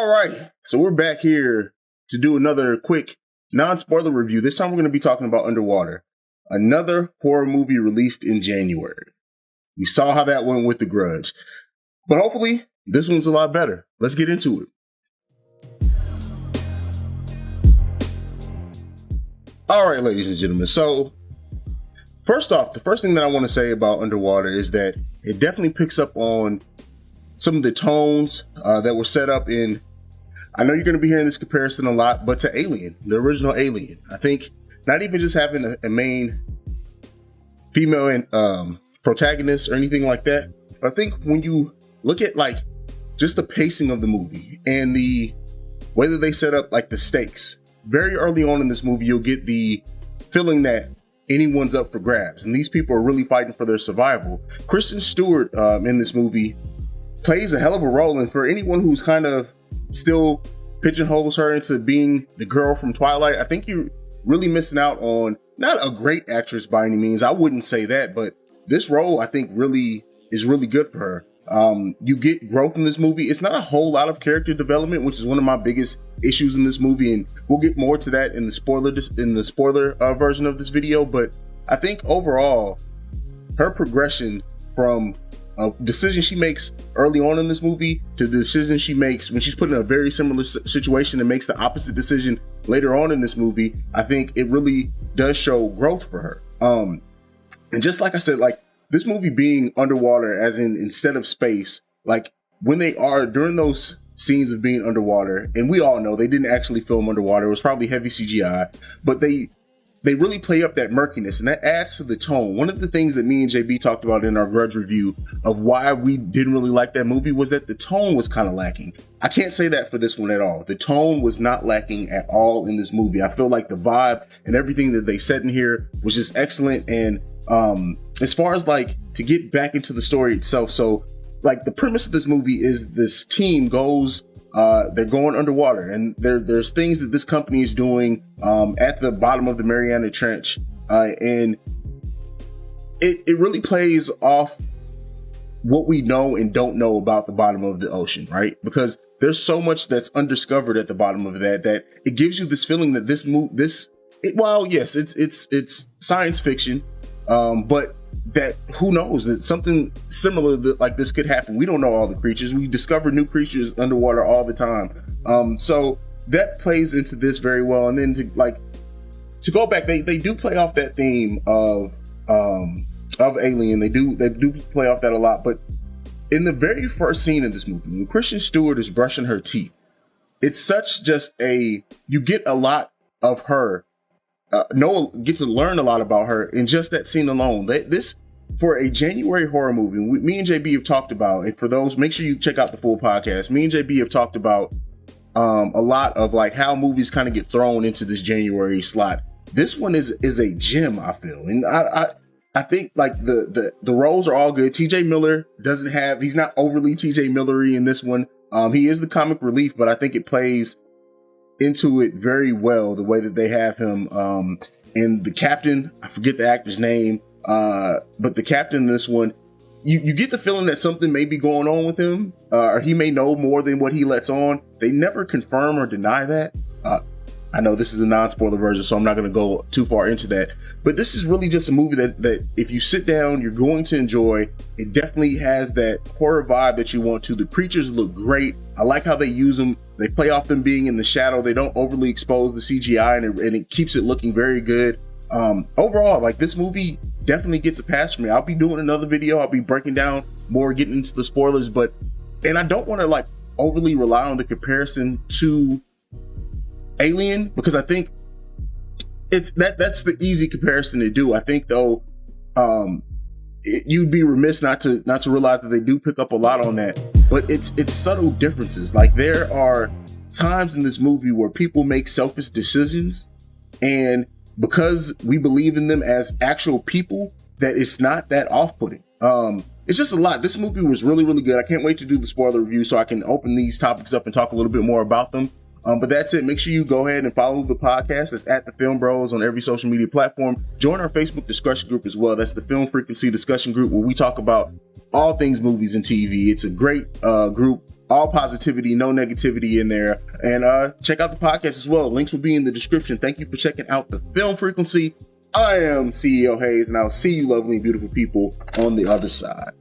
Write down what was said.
All right, so we're back here to do another quick non-spoiler review. This time we're going to be talking about Underwater, another horror movie released in January. We saw how that went with The Grudge, but hopefully this one's a lot better. Let's get into it. All right, ladies and gentlemen. So first off, the first thing that I want to say about Underwater is that it definitely picks up on some of the tones that were set up in, I know you're going to be hearing this comparison a lot, but to Alien, the original Alien. I think not even just having a main female protagonist or anything like that. I think when you look at like just the pacing of the movie and the way that they set up like the stakes, very early on in this movie, you'll get the feeling that anyone's up for grabs. And these people are really fighting for their survival. Kristen Stewart in this movie plays a hell of a role, and for anyone who's kind of still pigeonholes her into being the girl from Twilight, I think you're really missing out on not a great actress by any means. I wouldn't say that, but this role I think really is really good for her. You get growth in this movie. It's not a whole lot of character development, which is one of my biggest issues in this movie, and we'll get more to that in the spoiler version of this video. But I think overall, her progression from a decision she makes early on in this movie to the decision she makes when she's put in a very similar situation and makes the opposite decision later on in this movie, I think it really does show growth for her. And just like I said, like this movie being underwater, as in instead of space, like when they are during those scenes of being underwater, and we all know they didn't actually film underwater, it was probably heavy CGI, but they really play up that murkiness, and that adds to the tone. One of the things that me and JayB talked about in our Grudge review of why we didn't really like that movie was that the tone was kind of lacking. I can't say that for this one at all. The tone was not lacking at all in this movie. I feel like the vibe and everything that they said in here was just excellent. And as far as like to get back into the story itself, so like the premise of this movie is this team goes they're going underwater, and there's things that this company is doing at the bottom of the Mariana Trench, and it really plays off what we know and don't know about the bottom of the ocean, right? Because there's so much that's undiscovered at the bottom of that it gives you this feeling that while yes, it's science fiction, but that who knows that something similar like this could happen. We don't know all the creatures. We discover new creatures underwater all the time. So that plays into this very well. And then to go back, they do play off that theme of Alien. They do play off that a lot. But in the very first scene of this movie, when Kristen Stewart is brushing her teeth, it's such just you get a lot of her. Get to learn a lot about her in just that scene alone. This, for a January horror movie, me and JayB have talked about it. For those, make sure you check out the full podcast. Me and JayB have talked about a lot of like how movies kind of get thrown into this January slot. This one is a gem, I feel, and I think like the roles are all good. TJ Miller he's not overly TJ Millery in this one. He is the comic relief, but I think it plays into it very well, the way that they have him. And the captain, I forget the actor's name, but the captain in this one, you get the feeling that something may be going on with him, or he may know more than what he lets on. They never confirm or deny that. I know this is a non-spoiler version, so I'm not going to go too far into that. But this is really just a movie that if you sit down, you're going to enjoy. It definitely has that horror vibe that you want to. The creatures look great. I like how they use them. They play off them being in the shadow. They don't overly expose the CGI, and it keeps it looking very good. Overall, like this movie definitely gets a pass for me. I'll be doing another video. I'll be breaking down more, getting into the spoilers, and I don't want to like overly rely on the comparison to Alien, because I think that's the easy comparison to do. I think though, you'd be remiss not to realize that they do pick up a lot on that, but it's subtle differences. Like there are times in this movie where people make selfish decisions, and because we believe in them as actual people, that it's not that off-putting. It's just a lot. This movie was really, really good. I can't wait to do the spoiler review so I can open these topics up and talk a little bit more about them. But that's it. Make sure you go ahead and follow the podcast. That's at The Film Bros on every social media platform. Join our Facebook discussion group as well. That's the Film Frequency discussion group, where we talk about all things movies and TV. It's a great group all positivity, no negativity in there. And check out the podcast as well. Links will be in the description. Thank you for checking out the Film Frequency. I am CEO Haize, and I'll see you lovely and beautiful people on the other side.